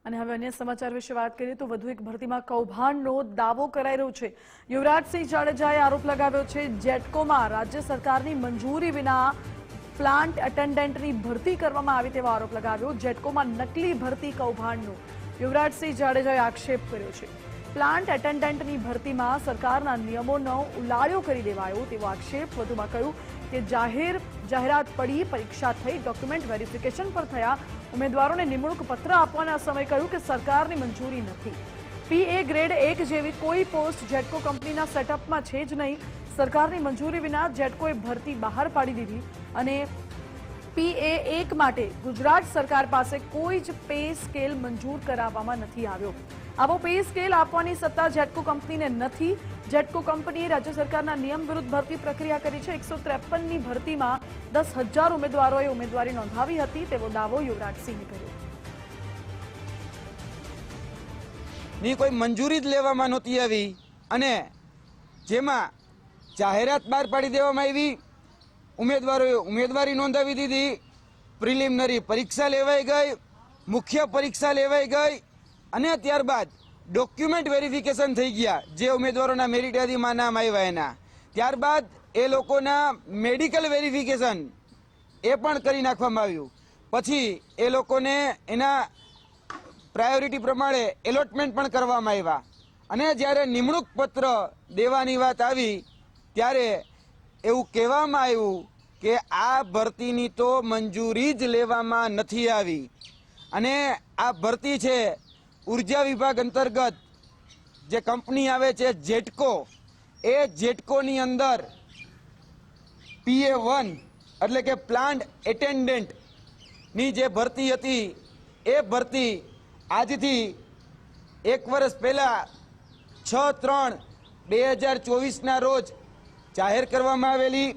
અને હવે અન્ય સમાચાર વિશે વાત કરીએ તો વધુ એક ભરતીમાં કૌભાંડનો દાવો કરાઈ રહ્યો છે। યુવરાજસિંહ જાડેજાએ આરોપ લગાવ્યો છે જેટકોમાં રાજ્ય સરકારની મંજૂરી વિના પ્લાન્ટ એટેન્ડન્ટની ભરતી કરવામાં આવી તેવો આરોપ લગાવ્યો। જેટકોમાં નકલી ભરતી કૌભાંડનો યુવરાજસિંહ જાડેજાએ આક્ષેપ કર્યો છે। પ્લાન્ટ એટેન્ડન્ટની ભરતીમાં સરકારના નિયમોનો ઉલાળ્યો કરી દેવાયો તેવો આક્ષેપ। વધુમાં કહ્યું કે જાહેરાત પડી, પરીક્ષા થઈ, ડોક્યુમેન્ટ વેરિફિકેશન પર થયા, ઉમેદવારોને નિમણૂક પત્ર આપવાના સમય કહ્યું કે સરકારની મંજૂરી નથી। PA ગ્રેડ 1 જેવી કોઈ પોસ્ટ જેટકો કંપનીના સેટઅપમાં છે જ નહીં। સરકારની મંજૂરી વિના જેટકોએ ભરતી બહાર પાડી દીધી અને PA 1 માટે ગુજરાત સરકાર પાસે કોઈ જ પે સ્કેલ મંજૂર કરાવવામાં નથી આવ્યો। આવો પે સ્કેલ આપવાની સત્તા જેટકો કંપનીને નથી। જેટકો કંપનીએ રાજ્ય સરકારના નિયમ વિરુદ્ધ ભરતી પ્રક્રિયા કરી છે। 153ની ભરતીમાં 10,000 ઉમેદવારોએ ઉમેદવારી નોંધાવી હતી તેવો દાવો યુવરાજસિંહે કર્યો। ની કોઈ મંજૂરી જ લેવામાં નહોતી આવી અને જેમાં જાહેરાત બહાર પાડી દેવામાં આવી, ઉમેદવારોએ ઉમેદવારી નોંધાવી દીધી, પ્રિલિમિનરી પરીક્ષા લેવાઈ ગઈ, મુખ્ય પરીક્ષા લેવાઈ ગઈ અને ત્યારબાદ ડોક્યુમેન્ટ વેરિફિકેશન થઈ ગયા જે ઉમેદવારોના મેરિટ યાદીમાં નામ આવ્યા એના। ત્યારબાદ એ લોકોના મેડિકલ વેરિફિકેશન એ પણ કરી નાખવામાં આવ્યું। પછી એ લોકોને એના પ્રાયોરિટી પ્રમાણે એલોટમેન્ટ પણ કરવામાં આવ્યા અને જ્યારે નિમણૂક પત્ર દેવાની વાત આવી ત્યારે એવું કહેવામાં આવ્યું કે આ ભરતીની તો મંજૂરી જ લેવામાં નથી આવી અને આ ભરતી છે ઉર્જા વિભાગ અંતર્ગત જે કંપની આવે છે જેટકો, એ જેટકોની અંદર PA1 એટલે કે પ્લાન્ટ એટેન્ડન્ટની જે ભરતી હતી એ ભરતી આજથી 1 વર્ષ પહેલાં 6/3/2024ના રોજ જાહેર કરવામાં આવેલી।